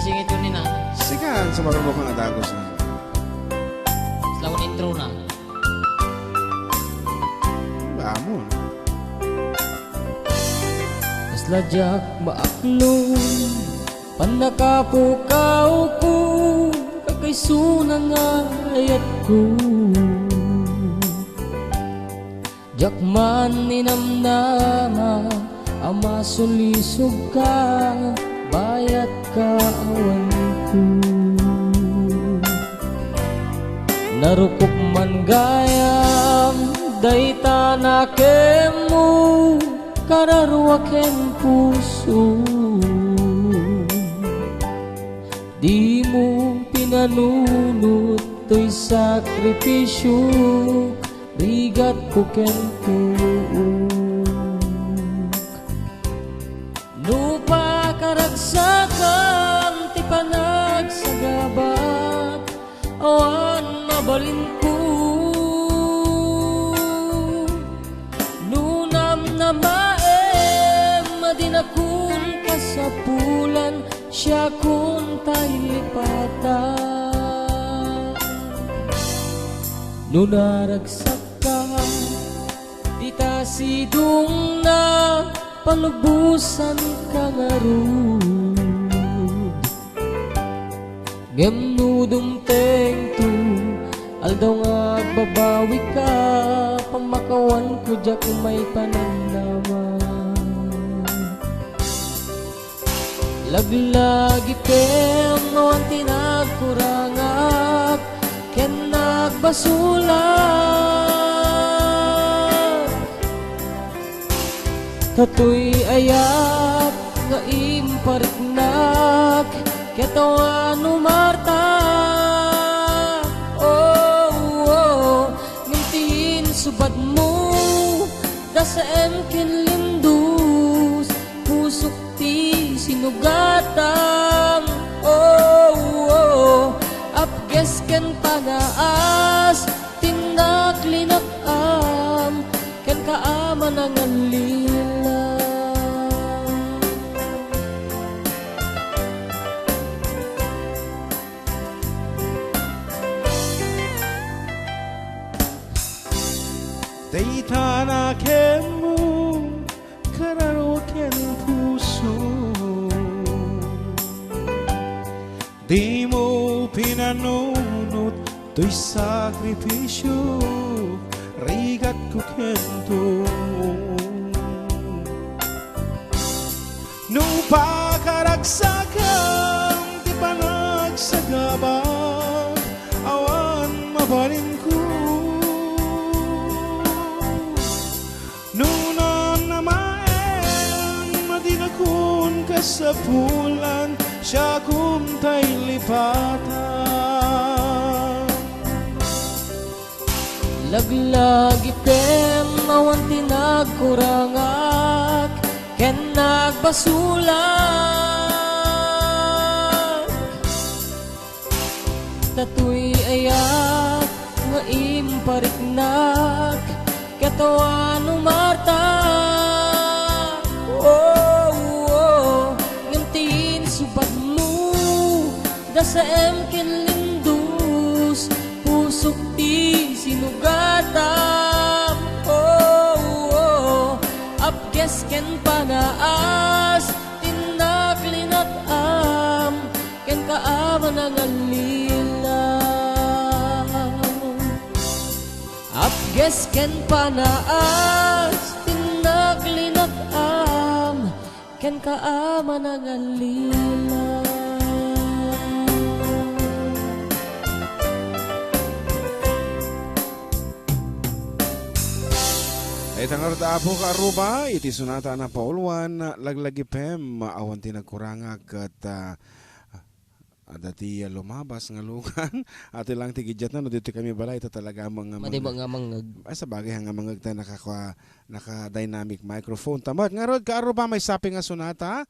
singit ko nina. Sigan sa marunong kang adagos na. Lawan intro na. Bamon. Masladyak maaklong panakapukaw ko kakaisunan nga ayat ko. Jakman ninamnama ama sulisog ka bayat ka awan ko. Narukop man gayam dayta na kemo kararwaken puso. Di mo pinanunot to'y sakripisyo rigat ko kento. Nupa karagsakan ti panagsagabat awan mabalin ko. Nunam na maem madinakun kasapulan siya kun tayo lipatan. Nunaragsak ka di ta sidung na palubusan ka nga rud. Gemnudong tengto aldaw nga babawi ka pamakawan ko dya kung may pananaman. Laglagi kem awan tinagkurangak ken nagbasulat. Tatoy ayak nga impariknak ketawan umarta. Oh, mintiin subad mo dasem ken lindus pusok ti sinugatang. Oh, apges ken panaas tinaklinak ken kaaman ang alila. Dayta na kemo kararwaken puso. Di mo pinanunot to'y sakripisyo rigat ko kento. Nung pakaragsakan di panagsagabat awan mabalin ko. Nunam na maen madinakun kasapulan siya kung tayo lipatan. Laglagi kem awan tinagkurangak ken nagbasulat. Tatoy ayak nga impariknak ketawan umarta. Oh, ngantiin subad mo dasem ken lindus pusok ti sinugatam. Oh, apges ken panaas tinaklinat ken kaaman ang alila. Apges ken panaas tinaklinat ken kaaman ang alila. Ay tangar apo ka aruba iti sunata na paulwan laglagi pem awan tinagkurangak at dati lumabas nga lugan at ilang tigidjat na no dito kami balay ito talaga mga Madiba nga mangag. ay sa bagay nga mangag ta naka dynamic microphone tamad nga rod ka aruba may saping nga sunata